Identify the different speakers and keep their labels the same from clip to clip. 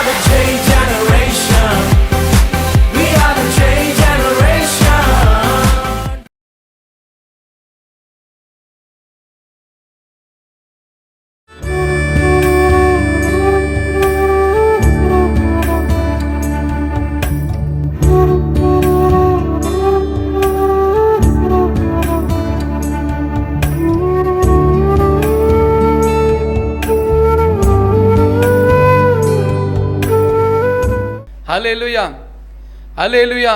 Speaker 1: the J generation. We are the J generation.
Speaker 2: ஹல்லேலூயா, ஹல்லேலூயா.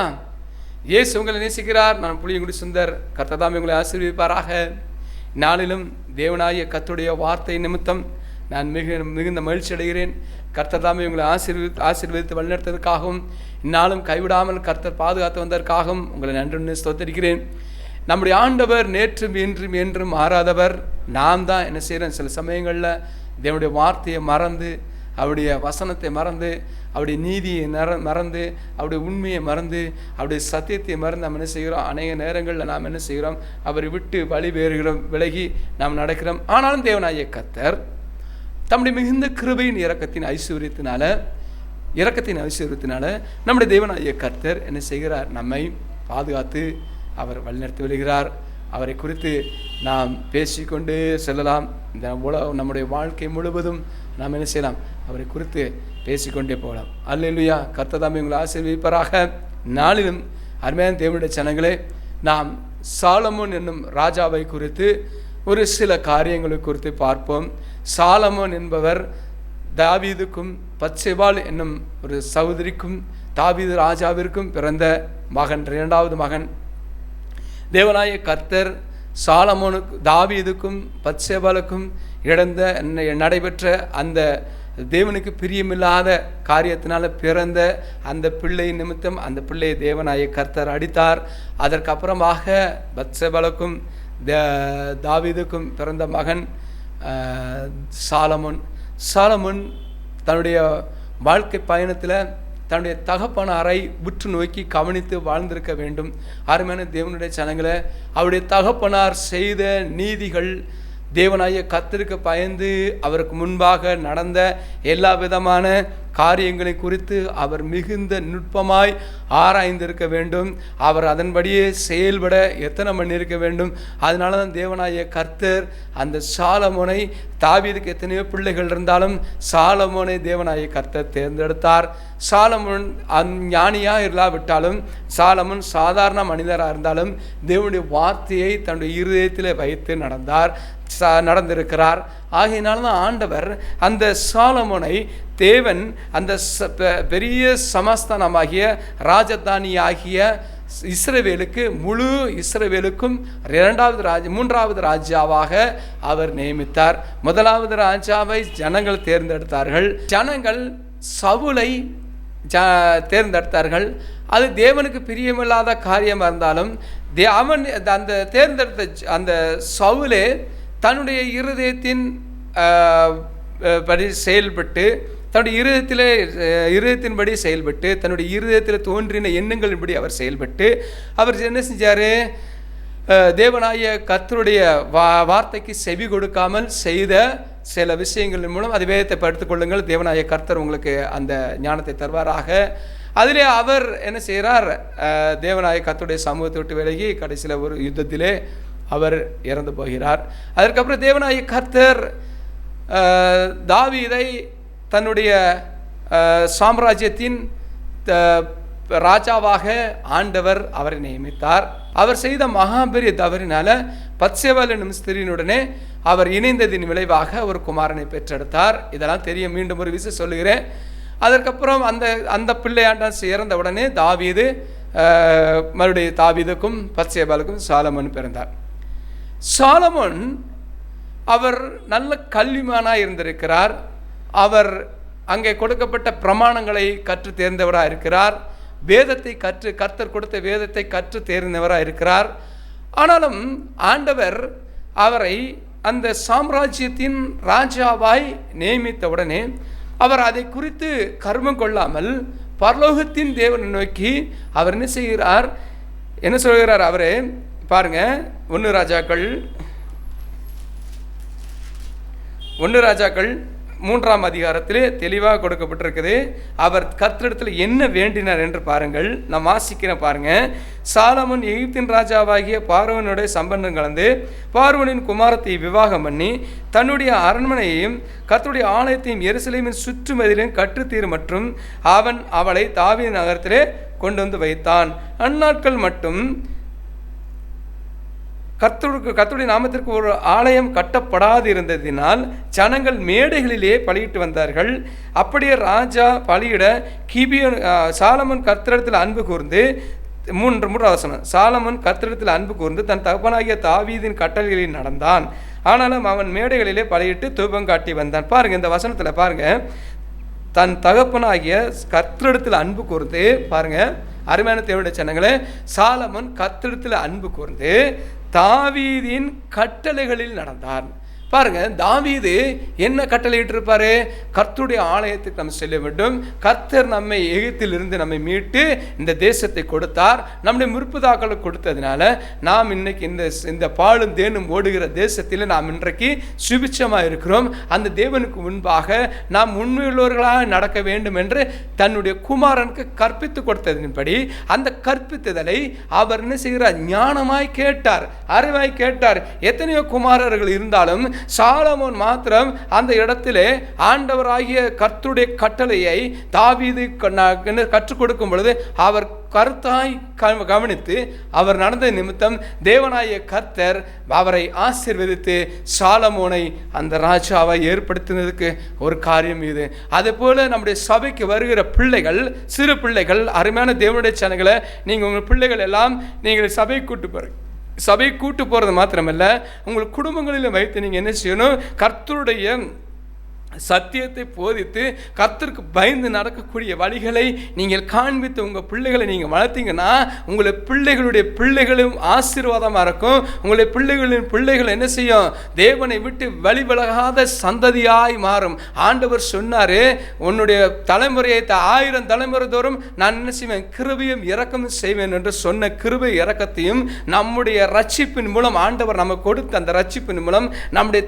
Speaker 2: இயேசு உங்களை நேசிக்கிறார். நான் புளியங்குடி சுந்தர். கர்த்தர் தாமே உங்களை ஆசீர்வதிப்பாராக. நாளிலும் தேவனாகிய கர்த்தருடைய வார்த்தை நிமித்தம் நான் மிகுந்த மகிழ்ச்சி அடைகிறேன். கர்த்தர் தாமே உங்களை ஆசீர்வதித்து வழிநடத்ததற்காகவும் இந்நாளும் கைவிடாமல் கர்த்தர் பாதுகாத்து வந்ததற்காகவும் உங்களை நன்றி ஸ்தோத்திரிக்கிறேன். நம்முடைய ஆண்டவர் நேற்றும் இன்றும் என்றும் மாறாதவர். நாம் தான் என்ன செய்கிறோம், சில சமயங்களில் தேவனுடைய வார்த்தையை மறந்து, அவருடைய வசனத்தை மறந்து, அவருடைய நீதியை மறந்து, அவருடைய உண்மையை மறந்து, அவருடைய சத்தியத்தை மறந்து நாம் என்ன செய்கிறோம். அநேக நேரங்களில் நாம் என்ன செய்கிறோம், அவரை விட்டு வழி விலகி நாம் நடக்கிறோம். ஆனாலும் தேவனாகிய கர்த்தர் தம்முடைய மிகுந்த கிருபையின் இரக்கத்தின் ஐஸ்வர்யத்தினால நம்முடைய தேவனாகிய கர்த்தர் என்ன செய்கிறார், நம்மை பாதுகாத்து அவர் வழிநடத்தி வருகிறார். அவரை குறித்து நாம் பேசிக்கொண்டு செல்லலாம். இந்த நம்முடைய வாழ்க்கை முழுவதும் நாம் என்ன செய்யலாம், அவரை குறித்து பேசிக்கொண்டே போகலாம். அல்லேலூயா. கர்த்தர் தாமே உங்களை ஆசீர்வதிப்பாராக. நாளிலும் அருமையான தேவனுடைய ஜனங்களே, நாம் சாலமோன் என்னும் ராஜாவை குறித்து ஒரு சில காரியங்களை குறித்து பார்ப்போம். சாலமோன் என்பவர் தாவீதுக்கும் பத்சேபாள் என்னும் ஒரு சகோதரிக்கும் தாவீது ராஜாவிற்கும் பிறந்த மகன், இரண்டாவது மகன். தேவனாகிய கர்த்தர் சாலமோனுக்கு தாவீதுக்கும் பத்சேபாளுக்கும் நடைபெற்ற அந்த தேவனுக்கு பிரியமில்லாத காரியத்தினால பிறந்த அந்த பிள்ளை நிமித்தம் அந்த பிள்ளையை தேவனாகிய கர்த்தர் அடித்தார். அதற்கப்புறமாக பத்சேபாளுக்கும் தாவீதுக்கும் பிறந்த மகன் சாலமோன் தன்னுடைய வாழ்க்கை பயணத்தில் தன்னுடைய தகப்பனாரை உற்று நோக்கி கவனித்து வாழ்ந்திருக்க வேண்டும். அருமையான தேவனுடைய ஜனங்களே, அவருடைய தகப்பனார் செய்த நீதிகள், தேவனாகிய கர்த்தருக்கு பயந்து அவருக்கு முன்பாக நடந்த எல்லா விதமான காரியங்களை குறித்து அவர் மிகுந்த நுட்பமாய் ஆராய்ந்திருக்க வேண்டும். அவர் அதன்படியே செயல்பட எத்தனை மணி இருக்க வேண்டும். அதனால தான் தேவனாகிய கர்த்தர் அந்த சாலமோனை, தாவீதுக்கு எத்தனையோ பிள்ளைகள் இருந்தாலும் சாலமோனை தேவனாகிய கர்த்தர் தேர்ந்தெடுத்தார். சாலமோன் ஞானியாக இல்லாவிட்டாலும், சாலமோன் சாதாரண மனிதராக இருந்தாலும் தேவனுடைய வார்த்தையை தன்னுடைய இருதயத்தில் வைத்து நடந்திருக்கிறார். ஆகையினால தான் ஆண்டவர் அந்த சாலமோனை தேவன் அந்த பெரிய சமஸ்தானமாகிய ராஜதானியாகிய இஸ்ரவேலுக்கு, முழு இஸ்ரவேலுக்கும் மூன்றாவது ராஜாவாக அவர் நியமித்தார். முதலாவது ராஜாவை ஜனங்கள் தேர்ந்தெடுத்தார்கள். ஜனங்கள் சவுலை தேர்ந்தெடுத்தார்கள். அது தேவனுக்கு பிரியமில்லாத காரியமாக இருந்தாலும் அவன் அந்த தேர்ந்தெடுத்த அந்த சவுலே தன்னுடைய இருதயத்தின் படி செயல்பட்டு, தன்னுடைய இருதயத்தின்படி செயல்பட்டு, தன்னுடைய இருதயத்தில் தோன்றின எண்ணங்களின்படி அவர் செயல்பட்டு, அவர் என்ன செஞ்சார், தேவனாகிய கர்த்தருடைய வார்த்தைக்கு செவி கொடுக்காமல் செய்த சில விஷயங்களின் மூலம் அது வேதத்தை படித்துக் கொள்ளுங்கள். தேவனாகிய கர்த்தர் உங்களுக்கு அந்த ஞானத்தை தருவாராக. அதிலே அவர் என்ன செய்கிறார், தேவனாகிய கர்த்தருடைய சமூகத்தை விட்டு விலகி கடைசியில் ஒரு யுத்தத்திலே அவர் இறந்து போகிறார். அதற்கப்புறம் தேவனாகிய கர்த்தர் தாவீதை தன்னுடைய சாம்ராஜ்யத்தின் ராஜாவாக ஆண்டவர் அவரை நியமித்தார். அவர் செய்த மகாபெரிய தவறினால பத்சேபாள் என்னும் ஸ்திரீனுடனே அவர் இணைந்ததின் விளைவாக ஒரு குமாரனை பெற்றெடுத்தார். இதெல்லாம் தெரியும். மீண்டும் ஒரு விஷயம் சொல்லுகிறேன். அதற்கப்புறம் அந்த பிள்ளையாண்டான் இறந்த உடனே மறுபடியும் தாவீதுக்கும் பத்சேபாளுக்கும் சாலமோன் பிறந்தார். சாலமோன் அவர் நல்ல கல்விமானாக இருந்திருக்கிறார். அவர் அங்கே கொடுக்கப்பட்ட பிரமாணங்களை கற்று தேர்ந்தவராக இருக்கிறார். வேதத்தை கர்த்தர் கொடுத்த வேதத்தை கற்று தேர்ந்தவராக இருக்கிறார். ஆனாலும் ஆண்டவர் அவரை அந்த சாம்ராஜ்யத்தின் ராஜாவாய் நியமித்தவுடனே அவர் அதை குறித்து கர்மம் கொள்ளாமல் பரலோகத்தின் தேவனை நோக்கி அவர் என்ன செய்கிறார், என்ன சொல்கிறார்? அவரே பாருங்க, 1 ராஜாக்கள் 3ஆம் அதிகாரத்திலே தெளிவாக கொடுக்கப்பட்டிருக்குது. அவர் கர்த்தரிடத்தில் என்ன வேண்டினார் என்று பாருங்கள். நான் வாசிக்கிறேன் பாருங்க. சாலமோன் எகிப்தின் ராஜாவாகிய பார்வோனுடைய சம்பந்தம் கலந்து பார்வோனின் குமாரத்தை விவாகம் பண்ணி தன்னுடைய அரண்மனையையும் கர்த்தருடைய ஆலயத்தையும் எருசலேமின் சுற்றுமதிலையும் கற்றுத்தீர் மற்றும் அவன் அவளை தாவீது நகரத்திலே கொண்டு வந்து வைத்தான். அந்நாட்கள் மட்டும் கர்த்தருடைய நாமத்திற்கு ஒரு ஆலயம் கட்டப்படாது இருந்ததினால் ஜனங்கள் மேடைகளிலே பலியிட்டு வந்தார்கள். அப்படியே ராஜா பலியிட சாலமோன் கர்த்தரிடத்தில் அன்பு கூர்ந்து 3 வசனம். சாலமோன் கர்த்தரிடத்தில் அன்பு கூர்ந்து தன் தகப்பனாகிய தாவீதின் கட்டளைகளில் நடந்தான். ஆனாலும் அவன் மேடைகளிலே பலியிட்டு தூபம் காட்டி வந்தான். பாருங்க, இந்த வசனத்தில் பாருங்க, தன் தகப்பனாகிய கர்த்தரிடத்தில் அன்பு கூர்ந்து, பாருங்க அருமையான தேவனுடைய ஜனங்களே, சாலமோன் கர்த்தரிடத்தில் அன்பு கூர்ந்து தாவீதின் கட்டளைகளில் நடந்தான். பாருங்க, தாவீது என்ன கட்டளையிட்டு இருப்பாரு? கர்த்தருடைய ஆலயத்துக்கு நம்ம செல்ல வேண்டும். கர்த்தர் நம்மை எகிப்திலிருந்து நம்மை மீட்டு இந்த தேசத்தை கொடுத்தார். நம்முடைய முற்புதாக்களுக்கு கொடுத்ததுனால நாம் இன்னைக்கு இந்த பாலும் தேனும் ஓடுகிற தேசத்தில் நாம் இன்றைக்கு சுபிட்சமாக இருக்கிறோம். அந்த தேவனுக்கு முன்பாக நாம் உண்மையுள்ளவர்களாக நடக்க வேண்டும் என்று தன்னுடைய குமாரனுக்கு கற்பித்து கொடுத்ததின்படி அந்த கற்பித்ததை அவர் என்ன செய்கிறார்? ஞானமாய் கேட்டார், அறிவாய் கேட்டார். எத்தனையோ குமாரர்கள் இருந்தாலும் சாலமோன் மாத்திரம் அந்த இடத்திலே ஆண்டவராகிய கர்த்தருடைய கட்டளையை தாவீது கற்றுக் கொடுக்கும் பொழுது அவர் கருத்தாய் கவனித்து அவர் நடந்த நிமித்தம் தேவனாய கர்த்தர் அவரை ஆசீர்வதித்து சாலமோனை அந்த ராஜாவை ஏற்படுத்தினதுக்கு ஒரு காரியம் இது. அதே போல நம்முடைய சபைக்கு வருகிற பிள்ளைகள், சிறு பிள்ளைகள், அருமையான தேவனுடைய ஜனங்களை, நீங்கள் உங்கள் பிள்ளைகள் எல்லாம் நீங்கள் சபை கூட்டு போகிறது மாத்திரமல்ல, உங்கள் குடும்பங்களில் வைத்து நீங்கள் என்ன செய்யணும்? கர்த்தருடைய சத்தியத்தை போதித்து கர்த்தருக்கு பயந்து நடக்கக்கூடிய வழிகளை நீங்கள் காண்பித்து உங்கள் பிள்ளைகளை நீங்கள் வளர்த்தீங்கன்னா உங்களுடைய பிள்ளைகளுடைய பிள்ளைகளும் ஆசீர்வாதமாக இருக்கும். உங்களுடைய பிள்ளைகளின் பிள்ளைகள் என்ன செய்யும்? தேவனை விட்டு வழி விலகாத சந்ததியாய் மாறும். ஆண்டவர் சொன்னார், உன்னுடைய தலைமுறையை 1000 தலைமுறை தோறும் நான் என்ன செய்வேன்? கிருபையும் இரக்கமும் செய்வேன் என்று சொன்ன கிருபை இரக்கத்தையும் நம்முடைய ரட்சிப்பின் மூலம் ஆண்டவர் நமக்கு கொடுத்த அந்த ரட்சிப்பின் மூலம் நம்முடைய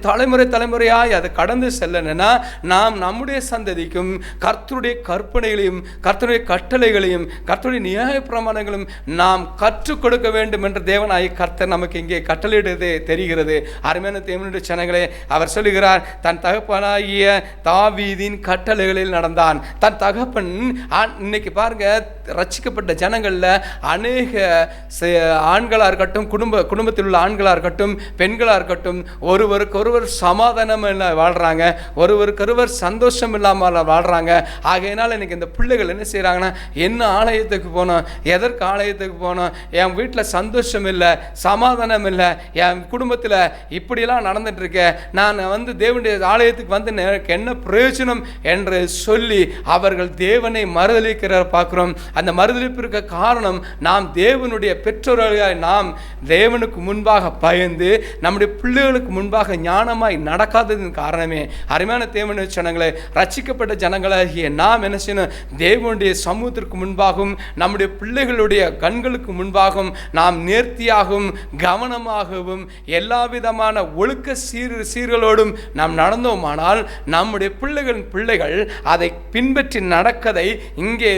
Speaker 2: தலைமுறையாய் அதை கடந்து செல்லணும்னா நாம் நம்முடைய சந்ததிக்கும் கர்த்தருடைய கற்பனைகளையும் கர்த்தருடைய கட்டளைகளையும் கர்த்தருடைய நியாய பிரமாணங்களும் நாம் கற்றுக் கொடுக்க வேண்டும் என்று தேவனாய் கர்த்தர் நமக்கு இங்கே கட்டளையிடுவதே தெரிகிறது. அருமையான தேவனுடைய ஜனங்களே, அவர் சொல்லுகிறார், தன் தகப்பனாகிய தாவீதின் கட்டளைகளில் நடந்தான். தன் தகப்பன் இன்னைக்கு பாருங்க, ரட்சிக்கப்பட்ட ஜனங்கள்ல அநேக ஆண்களா இருக்கட்டும், குடும்பத்தில் உள்ள ஆண்களா இருக்கட்டும், பெண்களா இருக்கட்டும், ஒருவருக்கொருவர் சமாதானம் வாழ்றாங்க, ஒருவருக்கொருவர் சந்தோஷம் இல்லாமல் வாழ்றாங்க. ஆகையினால இன்னைக்கு இந்த பிள்ளைகள் என்ன செய்யறாங்கன்னா, என்ன ஆலயத்துக்கு போனோம், எதற்கு ஆலயத்துக்கு போனோம், என் வீட்டில் சந்தோஷம் இல்லை, சமாதானம் இல்லை, என் குடும்பத்தில் இப்படியெல்லாம் நடந்துட்டு இருக்க, நான் தேவனுடைய ஆலயத்துக்கு வந்து எனக்கு என்ன பிரயோஜனம் என்று சொல்லி அவர்கள் தேவனை மறுதலிக்கிற பார்க்கிறோம். அந்த மறுதலிப்பிற்கு காரணம் நாம் தேவனுடைய பெற்றோர்களாய் நாம் தேவனுக்கு முன்பாக பயந்து நம்முடைய பிள்ளைகளுக்கு முன்பாக ஞானமாய் நடக்காததின் காரணமே. அருமையான தேவனுடைய ஜனங்களே, ரட்சிக்கப்பட்ட ஜனங்களாகிய நாம் என்ன செய்யணும்? தேவனுடைய சமூகத்திற்கு முன்பாகவும் நம்முடைய பிள்ளைகளுடைய கண்களுக்கு முன்பாகவும் நாம் நேர்த்தியாகவும் கவனமாகவும் எல்லா விதமான ஒழுக்க சீர்களோடும் நாம் நடந்தோமானால் நம்முடைய பிள்ளைகள் அதை பின்பற்றி நடக்கதை இங்கே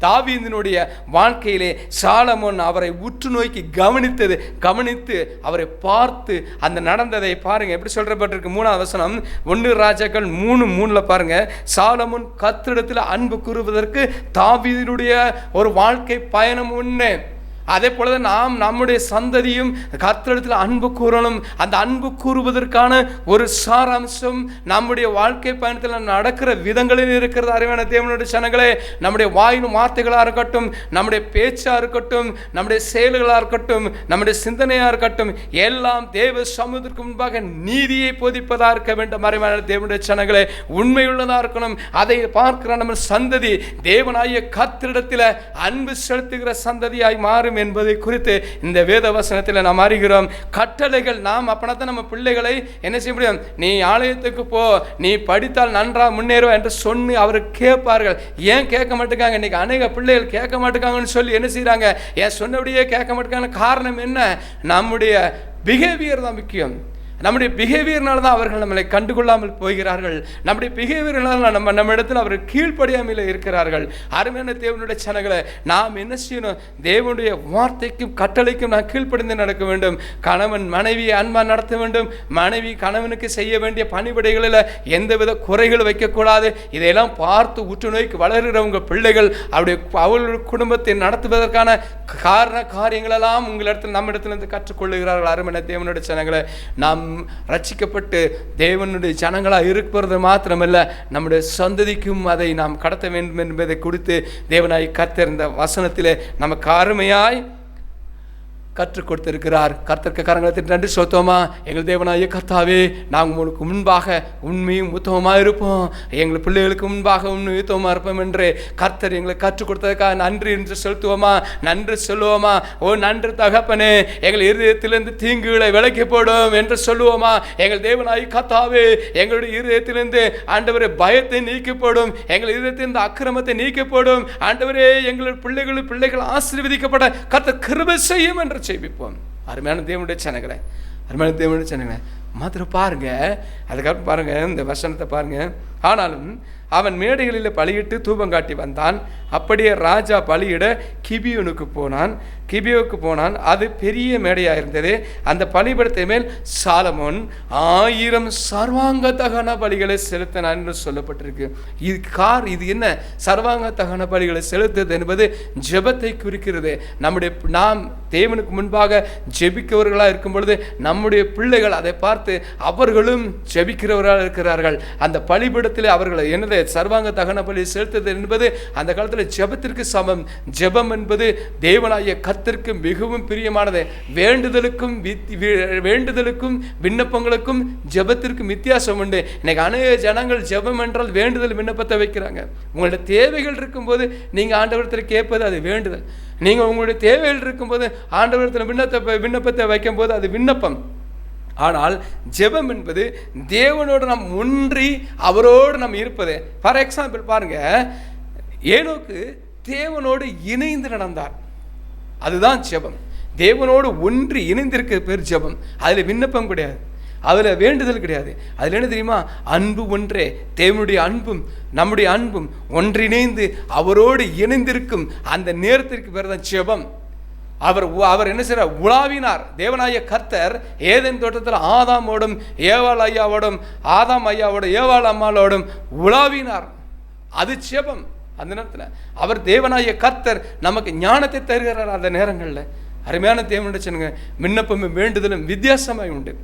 Speaker 2: தாவீதினுடைய வாழ்க்கையிலே சாலமோன் அவரை உற்று நோக்கி கவனித்து அவரை பார்த்து அந்த நடந்ததை பாருங்க. எப்படி சொல்றப்பட்டிருக்கு? 3ஆம் வசனம், 1 ராஜாக்கள் 3:3 பாருங்க. சாலமோன் கர்த்தரிடத்தில் அன்பு கூறுவதற்கு தாவீதினுடைய ஒரு வாழ்க்கை பயணம் ஒன்று. அதே போல நாம் நம்முடைய சந்ததியும் கர்த்தரிடத்தில் அன்பு கூறணும். அந்த அன்பு கூறுவதற்கான ஒரு சாராம்சம் நம்முடைய வாழ்க்கை பயணத்தில் நடக்கிற விதங்களில் இருக்கிறது. அறிவான தேவனுடைய ஜனங்களே, நம்முடைய வாயின் வார்த்தைகளாக இருக்கட்டும், நம்முடைய பேச்சாக இருக்கட்டும், நம்முடைய செயல்களாக இருக்கட்டும், நம்முடைய சிந்தனையாக இருக்கட்டும், எல்லாம் தேவ சமூகத்திற்கு முன்பாக நீதியை போதிப்பதாக இருக்க வேண்டும். அறிவான தேவனுடைய ஜனங்களே, உண்மையுள்ளதாக இருக்கணும். அதை பார்க்கிற நம்ம சந்ததி தேவனாகிய கர்த்தரிடத்தில் அன்பு செலுத்துகிற சந்ததியாய் மாறும் என்பதை குறித்து இந்த வேத வசனத்தில் நாம் அறிகிறோம். கட்டளைகள் நாம் அப்பதான் நம்ம பிள்ளைகளை என்ன செய்ய முடியும்? நீ ஆலயத்துக்கு போ, நீ படித்தால் நன்றா முன்னேறுவா என்று சொல்லி அவர் கேட்பார்கள். ஏன் கேட்க மாட்டேங்காங்க? இன்னைக்கு அநேக பிள்ளைகள் கேட்க மாட்டேங்காங்கன்னு சொல்லி என்ன செய்யறாங்க? ஏன் சொன்னபடியே கேட்க மாட்டேங்காங்க. காரணம் என்ன? நம்முடைய பிஹேவியர் தான் முக்கியம். நம்முடைய பிஹேவியர்னால தான் அவர்கள் நம்மளை கண்டுகொள்ளாமல் போகிறார்கள். நம்முடைய பிஹேவியர்னால நம்ம இடத்துல அவர்கள் கீழ்ப்படியாமல் இருக்கிறார்கள். அருமையான தேவனுடைய ஜனங்களே, நாம் என்ன செய்யணும்? தேவனுடைய வார்த்தைக்கும் கட்டளைக்கும் நான் கீழ்ப்படிந்து நடக்க வேண்டும். கணவன் மனைவியை அன்பா நடத்த வேண்டும். மனைவி கணவனுக்கு செய்ய வேண்டிய பணிவிடைகளில் எந்தவித குறைகள் வைக்கக்கூடாது. இதையெல்லாம் பார்த்து உற்று நோக்கி வளர்கிறவங்க பிள்ளைகள் அவர்களுடைய குடும்பத்தை நடத்துவதற்கான காரியங்களெல்லாம் உங்களிடத்தில் நம்ம இடத்திலிருந்து கற்றுக்கொள்ளுகிறார்கள். அருமையான தேவனுடைய ஜனங்களை, நாம் ரட்சிக்கப்பட்டு தேவனுடைய ஜனங்களாக இருப்பது மாத்திரமல்ல, நம்முடைய சந்ததிக்கும் அதை நாம் கடத்த வேண்டும் என்பதை குறித்து தேவனாய் கர்த்தர் இந்த வசனத்திலே நமக்கு அருமையாய் கற்றுக் கொடுத்திருக்கிறார். கர்த்தருக்கு கரங்களை நன்றி சொல்லுவோமா? எங்கள் தேவனாகிய கர்த்தாவே, நாங்கள் உங்களுக்கு முன்பாக உண்மையும் உத்தமமாக இருப்போம், எங்கள் பிள்ளைகளுக்கு முன்பாக உண்மையும் உத்தமமாக இருப்போம் என்று கர்த்தர் எங்களை கற்றுக் கொடுத்ததுக்காக நன்றி என்று செலுத்துவோமா? நன்றி சொல்லுவோமா? ஓ நன்றி தகப்பனே, எங்கள் இருதயத்திலிருந்து தீங்குகளை விலக்கி போடும் என்று சொல்லுவோமா? எங்கள் தேவனாகிய கர்த்தாவே, எங்களுடைய இருதயத்திலிருந்து ஆண்டவரே பயத்தை நீக்கப்படும், எங்கள் இருதயத்திலிருந்து அக்கிரமத்தை நீக்கப்படும். ஆண்டவரே, எங்கள் பிள்ளைகள் ஆசீர்வதிக்கப்பட கர்த்தர் கிருபை செய்யும் என்று செய்விப்போம். அருமையான தேவனுடைய ஜனங்களே, அருமையான தேவனுடைய ஜனங்களே, மாத்திரம் பாருங்க, அதுக்கப்புறம் பாருங்க இந்த வசனத்தை பாருங்க. ஆனாலும் அவன் மேடைகளில் பலியிட்டு தூபம் காட்டி வந்தான். அப்படியே ராஜா பலியிட கிபியோனுக்கு போனான். அது பெரிய மேடையாக இருந்தது. அந்த பலிபடத்தை மேல் சாலமோன் 1000 சர்வாங்க தகன பலிகளை செலுத்தினான் என்று சொல்லப்பட்டிருக்கு. இது என்ன? சர்வாங்க தகன பலிகளை செலுத்துவது என்பது ஜெபத்தை குறிக்கிறது. நாம் தேவனுக்கு முன்பாக ஜெபிக்கிறவர்களாக இருக்கும் பொழுது நம்முடைய பிள்ளைகள் அதை பார்த்து அவர்களும் ஜெபிக்கிறவர்களாக இருக்கிறார்கள். அந்த பலிபடத்தில் அவர்களை என்னது சர்வாங்க தகன பலி செலுத்துவது என்பது அந்த காலத்தில் ஜெபத்திற்கு சமம். ஜெபம் என்பது தேவனாகிய கர்த்தருக்கு மிகவும் பிரியமானது. வேண்டுதலுக்கும் விண்ணப்பங்களுக்கும் ஜெபத்திற்கும் வித்தியாசம் உண்டு. இன்னைக்கு அநேக ஜனங்கள் ஜெபம் என்றால் வேண்டுதல் விண்ணப்பத்தை வைக்கிறாங்க. உங்களுடைய தேவைகள் இருக்கும்போது நீங்கள் ஆண்டவரத்தில் கேட்பது அது வேண்டுதல். நீங்கள் உங்களுடைய தேவைகள் இருக்கும்போது ஆண்டவரத்தில் விண்ணப்பத்தை வைக்கும் போது அது விண்ணப்பம். ஆனால் ஜெபம் என்பது தேவனோடு நாம் ஒன்றி அவரோடு நாம் இருப்பது. ஃபார் எக்ஸாம்பிள் பாருங்க, ஏனோக்கு தேவனோடு இணைந்து நடந்தார், அதுதான் ஜெபம். தேவனோடு ஒன்றி இணைந்திருக்க பேர் ஜெபம். அதில் விண்ணப்பம் கிடையாது, அதில் வேண்டுதல் கிடையாது. அதில் என்ன தெரியுமா? அன்பு ஒன்றே. தேவனுடைய அன்பும் நம்முடைய அன்பும் ஒன்றிணைந்து அவரோடு இணைந்திருக்கும் அந்த நேரத்திற்கு பேர் தான் ஜெபம். அவர் என்ன செய்றார்? உலாவினார். தேவனாகிய கர்த்தர் ஏதேன் தோட்டத்தில் ஆதாம் ஐயாவோடும் ஏவாள் அம்மாளோடும் உலாவினார். அது ஜெபம். அந்த நேரத்தில் அவர் தேவனாகிய கர்த்தர் நமக்கு ஞானத்தை தருகிறார். அந்த நேரங்களில் அருமையான தேவனுடைய சொன்ன விண்ணப்பமும் வேண்டுதலும் வித்தியாசமாய் உண்டு.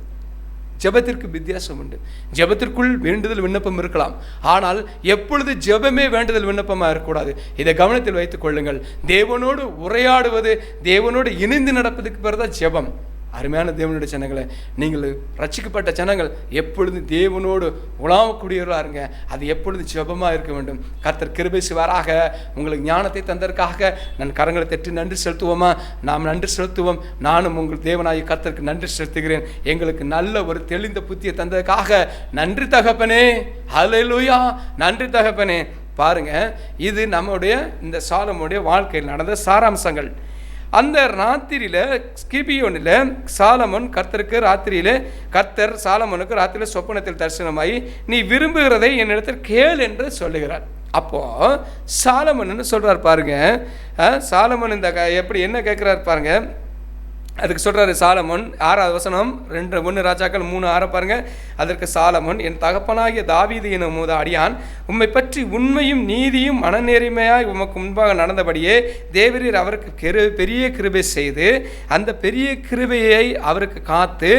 Speaker 2: ஜெபத்திற்கு வித்தியாசம் உண்டு. ஜெபத்திற்குள் வேண்டுதல் விண்ணப்பம் இருக்கலாம், ஆனால் எப்பொழுது ஜெபமே வேண்டுதல் விண்ணப்பமாக இருக்கக்கூடாது. இதை கவனத்தில் வைத்துக் கொள்ளுங்கள். தேவனோடு உரையாடுவது, தேவனோடு இணைந்து நடப்பதுக்கு பேர் தான் ஜெபம். அருமையான தேவனுடைய ஜனங்களை, நீங்கள் ரட்சிக்கப்பட்ட ஜனங்கள் எப்பொழுது தேவனோடு உலாவக்கூடியவர்களாக இருங்க. அது எப்பொழுது ஜெபமாக இருக்க வேண்டும். கர்த்தர் கிருபை செய்வாராக. உங்களுக்கு ஞானத்தை தந்ததற்காக நான் கரங்களை தட்டி நன்றி செலுத்துவோமா? நாம் நன்றி செலுத்துவோம். நானும் உங்கள் தேவனாகிய கர்த்தருக்கு நன்றி செலுத்துகிறேன். எங்களுக்கு நல்ல ஒரு தெளிந்த புத்தியை தந்ததுக்காக நன்றி தகப்பனே. ஹல்லேலூயா, நன்றி தகப்பனே. பாருங்க, இது நம்முடைய இந்த சாலமோனுடைய வாழ்க்கையில் நடந்த சாராம்சங்கள். அந்த ராத்திரியில் கிபியோனில் சாலமோன் கர்த்தர் சாலமோனுக்கு ராத்திரியில் சொப்பனத்தில் தரிசனமாகி நீ விரும்புகிறதை என்னிடத்தில் கேள் என்று சொல்லுகிறார். அப்போ சாலமோன் என்ன சொல்றார் பாருங்க. சாலமோன் இந்த எப்படி என்ன கேட்கிறார் பாருங்க. அதுக்கு சொல்றாரு சாலமோன், 6வது வசனம் 1 ராஜாக்கள் 3:6 பாருங்க. அதற்கு சாலமோன், என் தகப்பனாகிய தாவீது எனும் அடியான் உம்மை பற்றி உண்மையும் நீதியும் மனநேர்மையாய் உமக்கு முன்பாக நடந்தபடியே தேவரீர் அவருக்கு பெரிய கிருபை செய்து அந்த பெரிய கிருபையை அவருக்கு காத்து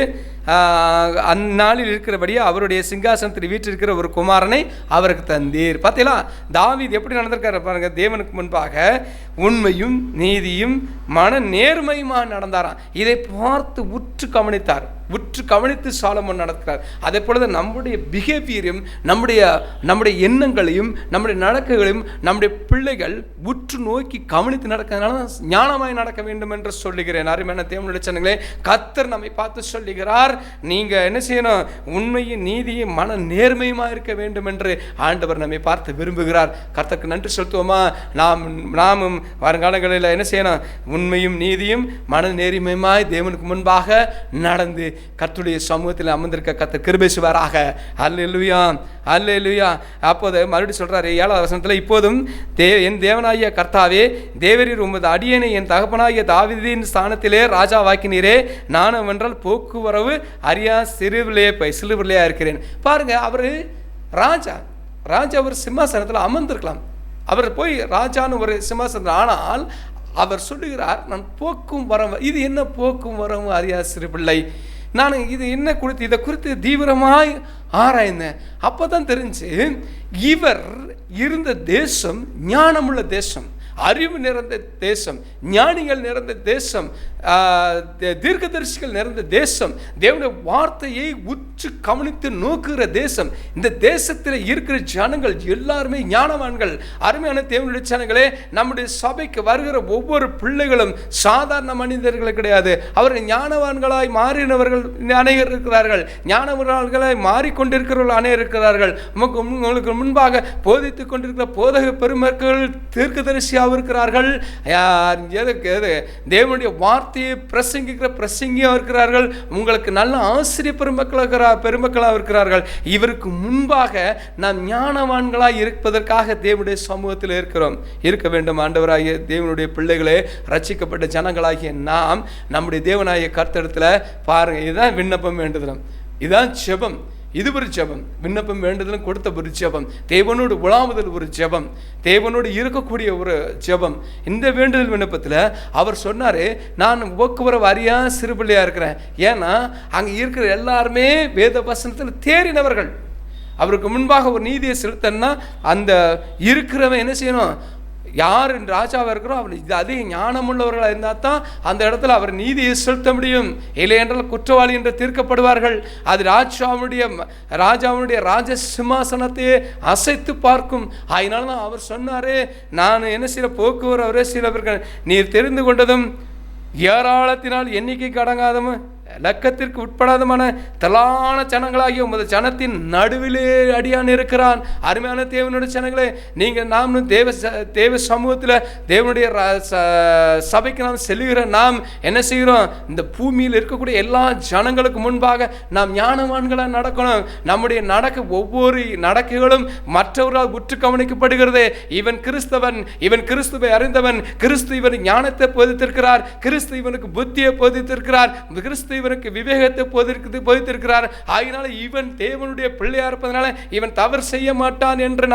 Speaker 2: அந்நாளில் இருக்கிறபடியே அவருடைய சிங்காசனத்தில் வீற்றிருக்கிற ஒரு குமாரனை அவருக்கு தந்தீர். பார்த்தீங்களா, தாவீது எப்படி நடந்திருக்காரு பாருங்க. தேவனுக்கு முன்பாக உண்மையும் நீதியும் மன நேர்மையுமா நடந்தாராம். இதை பார்த்து உற்று கவனித்து சாலமோன் நடக்கிறார். அதே போல நம்முடைய பிஹேவியரையும் நம்முடைய எண்ணங்களையும் நம்முடைய நடக்கைகளையும் நம்முடைய பிள்ளைகள் உற்று நோக்கி கவனித்து நடக்கிறதுனால ஞானமாய் நடக்க வேண்டும் என்று சொல்லுகிறேன். அருமையான தேவனுடைய ஜனங்களே, கர்த்தர் நம்மை பார்த்து சொல்லுகிறார், நீங்க என்ன செய்யணும்? உண்மையும் நீதியும் மன நேர்மையுமா இருக்க வேண்டும் என்று ஆண்டவர் நம்மை பார்த்து விரும்புகிறார். கர்த்தருக்கு நன்றி செலுத்துவோமா? நாமும் வருங்காலங்களில் என்ன செய்யணும்? உண்மையும் நீதியும் மன நேர்மையுமாய் தேவனுக்கு முன்பாக நடந்து கர்த்தருடைய சமூகத்தில் அமர்ந்திருக்க கர்த்தர் கிருபை செய்வாராக. அல்லேலூயா, அல்லேலூயா. அப்போது மறுபடியும் சொல்றாரு 7வது வசனத்தில், இப்போதும் என் தேவனாகிய கர்த்தாவே, தேவரீர் உமது அடியேனை என் தகப்பனாகிய தாவீதின் ஸ்தானத்திலே ராஜாவாக்கினீரே. நானும் என்றால் போக்குவரவு அறியா சிறுபிள்ளையா இருக்கிறேன். பாருங்க, அவர் ராஜா அவர் சிம்மாசனத்தில் அமர்ந்திருக்கலாம், அவர் போய் ராஜான்னு ஒரு சிம்மாசனத்தில். ஆனால் அவர் சொல்லுகிறார், நான் போக்கும் வரவு. இது என்ன போக்கும் வரவு அறியா சிறு பிள்ளை? நான் இது என்ன குறித்து இதை குறித்து தீவிரமாய் ஆராய்ந்தேன். அப்போ தான் தெரிஞ்சு இவர் இருந்த தேசம் ஞானமுள்ள தேசம், அறிவு நிறைந்த தேசம், ஞானிகள் நிறைந்த தேசம், தீர்க்கதரிசிகள் நிறைந்த தேசம், தேவனுடைய வார்த்தையை உற்று கவனித்து நோக்குகிற தேசம். இந்த தேசத்தில் இருக்கிற ஜனங்கள் எல்லாருமே ஞானவான்கள். அருமையான தேவனுடைய ஜனங்களே, நம்முடைய சபைக்கு வருகிற ஒவ்வொரு பிள்ளைகளும் சாதாரண மனிதர்கள் கிடையாது. அவர்கள் ஞானவான்களாய் மாறினவர்கள் அநேகர் இருக்கிறார்கள், ஞானவான்களாய் மாறிக்கொண்டிருக்கிறவர்கள் அநேகர் இருக்கிறார்கள். உங்களுக்கு முன்பாக போதித்துக் கொண்டிருக்கிற போதக பெருமக்கள் தீர்க்கதரிசியாக இருக்கிறார்கள். தேவனுடைய வார்த்தையை பிரசங்கிக்கிற பிரசங்கியாக இருக்கிறார்கள். உங்களுக்கு நல்ல ஆசிரியர் பெருமக்களாக இருக்கிறார்கள். இவருக்கு முன்பாக நாம் ஞானவான்களாய் இருப்பதற்காக தேவனுடைய சமூகத்தில் இருக்க வேண்டும். ஆண்டவராகிய தேவனுடைய பிள்ளைகளே, ரட்சிக்கப்பட்ட ஜனங்களாகிய நாம் நம்முடைய தேவனாகிய கர்த்தரிடத்தில் பாருங்க, இதுதான் விண்ணப்பம் வேண்டுதலும், இதுதான் ஜெபம். இது ஒரு ஜெபம். விண்ணப்பம் வேண்டுதலும் கொடுத்த ஒரு ஜெபம், தேவனோடு உலாவுதல் ஒரு ஜெபம், தேவனோடு இருக்கக்கூடிய ஒரு ஜெபம். இந்த வேண்டுதல் விண்ணப்பத்தில் அவர் சொன்னார், நான் போக்குவரவு அறியா சிறுபிள்ளையாக இருக்கிறேன். ஏன்னா அங்கே இருக்கிற எல்லாருமே வேத வசனத்தில் தேறினவர்கள். அவருக்கு முன்பாக ஒரு நீதியை செலுத்தன்னா அந்த இருக்கிறவன் என்ன செய்யணும்? யார் ராஜாவாக இருக்கிறோம் அவர் அதிக ஞானமுள்ளவர்களாக இருந்தால் தான் அந்த இடத்துல அவர் நீதியை செலுத்த முடியும். இல்லை என்றால் குற்றவாளி என்று தீர்க்கப்படுவார்கள். அது ராஜாவுடைய ராஜ சிம்மாசனத்தையே அசைத்து பார்க்கும். அதனால தான் அவர் சொன்னார், நான் என்ன சில போக்குவரவரே சிலவர்கள் நீர் தெரிந்து கொண்டதும் ஏராளத்தினால் எண்ணிக்கைக்கு அடங்காதவன் லக்கத்திற்கு உட்படாதமான தலான ஜனங்களாகிய உமது ஜனத்தின் நடுவிலே அடியான் இருக்கிறான். அருமையான தேவனுடைய ஜனங்களே, நீங்கள் நாம் தேவ சமூகத்தில் தேவனுடைய சபைக்கு நாம் செல்லுகிற நாம் என்ன செய்கிறோம்? இந்த பூமியில் இருக்கக்கூடிய எல்லா ஜனங்களுக்கு முன்பாக நாம் ஞானவான்களாக நடக்கணும். நம்முடைய ஒவ்வொரு நடக்கைகளும் மற்றவர்களால் உற்று கவனிக்கப்படுகிறது. இவன் கிறிஸ்தவன், இவன் கிறிஸ்துவை அறிந்தவன், கிறிஸ்து இவன் ஞானத்தை போதித்திருக்கிறார், கிறிஸ்து இவனுக்கு புத்தியை போதித்திருக்கிறார், கிறிஸ்து இவனுக்கு விவேகத்தை போதித்திருக்கிறார். ஆகினால இவன் தேவனுடைய பிள்ளையா இருப்பதனால இவன் தவறு செய்ய மாட்டான் என்று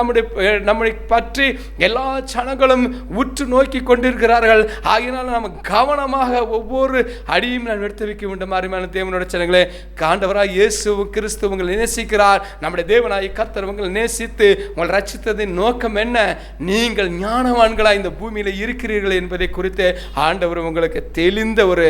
Speaker 2: நம்மை பற்றி எல்லா ஜனங்களும் உற்று நோக்கி கொண்டிருக்கிறார்கள். ஆகினால நம்ம கவனமாக ஒவ்வொரு அடியும் நான் எடுத்து வைக்க வேண்டும். அருமையான தேவனுடைய ஜனங்களே, ஆண்டவராய் இயேசு கிறிஸ்து உங்களை நேசிக்கிறார். நம்முடைய தேவனாய் கர்த்தர் உங்களை நேசித்து உங்களை ரட்சித்ததின் நோக்கம் என்ன? நீங்கள் ஞானவான்களாய் இந்த பூமியில இருக்கிறீர்கள் என்பதை குறித்து ஆண்டவர் உங்களுக்கு தெளிந்த ஒரு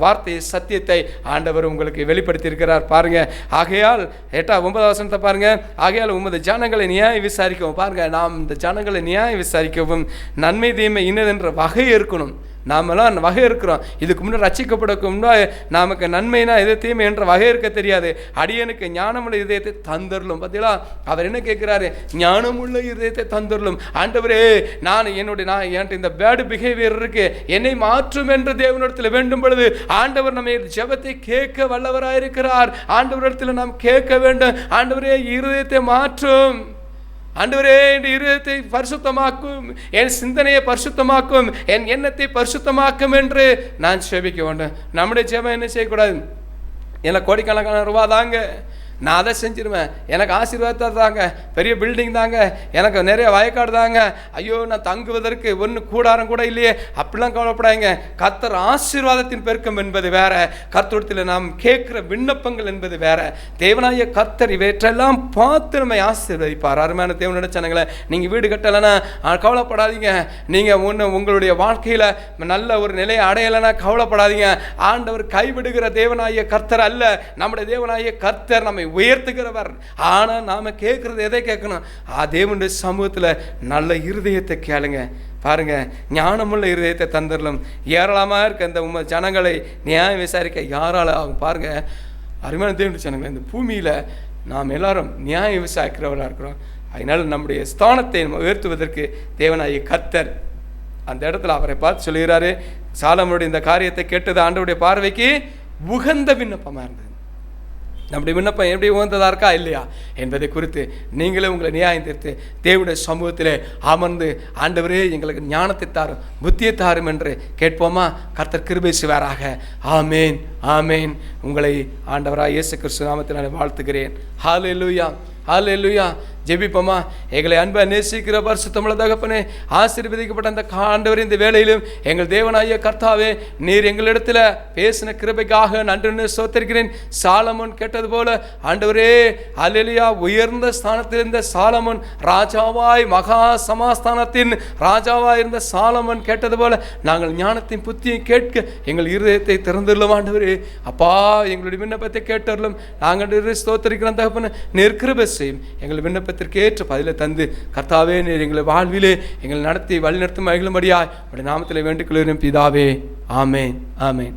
Speaker 2: வார்த்தை சத்தியத்தை ஆண்டவர் உங்களுக்கு வெளிப்படுத்தி இருக்கிறார். பாருங்க, ஆகையால் 8-9 வசனத்தை பாருங்க. ஆகையால் உமது ஜனங்களை நியாயம் விசாரிக்கவும். பாருங்க, நாம் இந்த ஜனங்களை நியாயம் விசாரிக்கவும் நன்மை தீமை இன்னதென்ற வகை இருக்கணும். நாமெல்லாம் வகை இருக்கிறோம். இதுக்கு முன்னாடி ரட்சிக்கப்படக்கு முன்னாடி நமக்கு நன்மைனா எது தீமை என்ற வகை இருக்க தெரியாது. அடியனுக்கு ஞானமுள்ள இதயத்தை தந்தரலும். பார்த்தீங்களா, அவர் என்ன கேட்கிறாரு? ஞானமுள்ள இதயத்தை தந்தரலும். ஆண்டவரே, என்கிட்ட இந்த பேடு பிஹேவியர் இருக்கு, என்னை மாற்றும் என்று தேவனிடத்தில் வேண்டும் பொழுது ஆண்டவர் நம்ம ஜெபத்தை கேட்க வல்லவராயிருக்கிறார். ஆண்டவரிடத்தில் நாம் கேட்க வேண்டும். ஆண்டவரே, இருதயத்தை மாற்றும். ஆண்டவரே, என் இருதயத்தை பரிசுத்தமாக்கும், என் சிந்தனையை பரிசுத்தமாக்கும், என் எண்ணத்தை பரிசுத்தமாக்கும் என்று நான் ஜெபிக்க வேண்டும். நம்முடைய ஜெபம் என்ன செய்யக்கூடாது? எனக்கு கோடிக்கணக்கான ரூபா தாங்க, நான் அதை செஞ்சிருவேன், எனக்கு ஆசீர்வாதத்தை தாங்க, பெரிய பில்டிங் தாங்க, எனக்கு நிறைய வயக்காடு தாங்க, ஐயோ நான் தங்குவதற்கு ஒன்று கூடாரம் கூட இல்லையே, அப்படிலாம் கவலைப்படாங்க. கர்த்தர் ஆசீர்வாதத்தின் பெருக்கம் என்பது வேற, கர்த்தரிடத்தில் நாம் கேட்கிற விண்ணப்பங்கள் என்பது வேற. தேவனாகிய கர்த்தர் இவற்றெல்லாம் பார்த்து நம்மை ஆசீர்வதிப்பார். அருமையான தேவனுடைய ஜனங்களே, நீங்கள் வீடு கட்டலைன்னா கவலைப்படாதீங்க. நீங்கள் உங்களுடைய வாழ்க்கையில் நல்ல ஒரு நிலையை அடையலைன்னா கவலைப்படாதீங்க. ஆண்டவர் கைவிடுகிற தேவனாகிய கர்த்தர் அல்ல. நம்முடைய தேவனாகிய கர்த்தர் நம்மை உயர்த்துகிறவர். ஆனால் நாம கேட்கறது எதை கேட்கணும்? தேவனுடைய சமூகத்தில் நல்ல இருதயத்தை கேளுங்க. பாருங்க, ஞானமுள்ள இருதயத்தை தந்துடலாம். ஏராளமாக இருக்க இந்த ஜனங்களை நியாயம் விசாரிக்க யாரால ஆகும்? பாருங்க, அருமையான தேவனுடைய ஜனங்களை, இந்த பூமியில் நாம் எல்லாரும் நியாயம் விசாரிக்கிறவர்களாக இருக்கிறோம். அதனால நம்முடைய ஸ்தானத்தை உயர்த்துவதற்கு தேவனாகிய கர்த்தர் அந்த இடத்துல அவரை பார்த்து சொல்லுகிறாரு, சாலமோனுடைய இந்த காரியத்தை கேட்டது ஆண்டவருடைய பார்வைக்கு உகந்த விண்ணப்பமாக இருந்தது. நம்முடைய விண்ணப்பம் எப்படி உகந்ததா இருக்கா இல்லையா என்பதை குறித்து நீங்களே உங்களை நியாயம் தீர்த்து தேவனுடைய சமூகத்திலே அமர்ந்து, ஆண்டவரே எங்களுக்கு ஞானத்தை தாரும், புத்தியை தாரும் என்று கேட்போமா? கர்த்தர் கிருபை செய்வாராக. ஆமேன், ஆமேன். உங்களை ஆண்டவராக இயேசு கிறிஸ்து நாமத்தினாலே வாழ்த்துகிறேன். ஹல்லேலூயா, ஹல்லேலூயா. ஜெபிப்போமா? எங்களை அன்பை நேசிக்கிற பரிசுத்தமுள்ள தகப்பனே, ஆசீர்வதிக்கப்பட்ட அந்த ஆண்டவரே, இந்த வேளையிலும் எங்கள் தேவனாகிய கர்த்தாவே, நீர் எங்களிடத்தில் பேசின கிருபைக்காக நன்றி ஸ்தோத்திரிக்கிறேன். சாலமோன் கேட்டது போல ஆண்டவரே, அல்லேலூயா, உயர்ந்த ஸ்தானத்தில் இருந்த சாலமோன் ராஜாவாய், மகா சமாஸ்தானத்தின் ராஜாவாய் இருந்த சாலமோன் கேட்டது போல நாங்கள் ஞானத்தின் புத்தியை கேட்க எங்கள் இருதயத்தை திறந்துள்ளோம். ஆண்டவரே அப்பா, எங்களுடைய விண்ணப்பத்தை கேட்டருளும். நாங்கள் ஸ்தோத்திரிக்கிறோம் தகப்பனே. நீர் கிருபை செய்யும். எங்கள் விண்ணப்பத்தை ஏற்ற பதிலை தந்து கர்த்தாவே, நீர் எங்களை வாழ்விலே எங்களை நடத்தி வழிநடத்தும் மகிழும்படியாய் உம்முடைய நாமத்திலே வேண்டிக் கொள்கிறேன் பிதாவே. ஆமேன், ஆமேன்.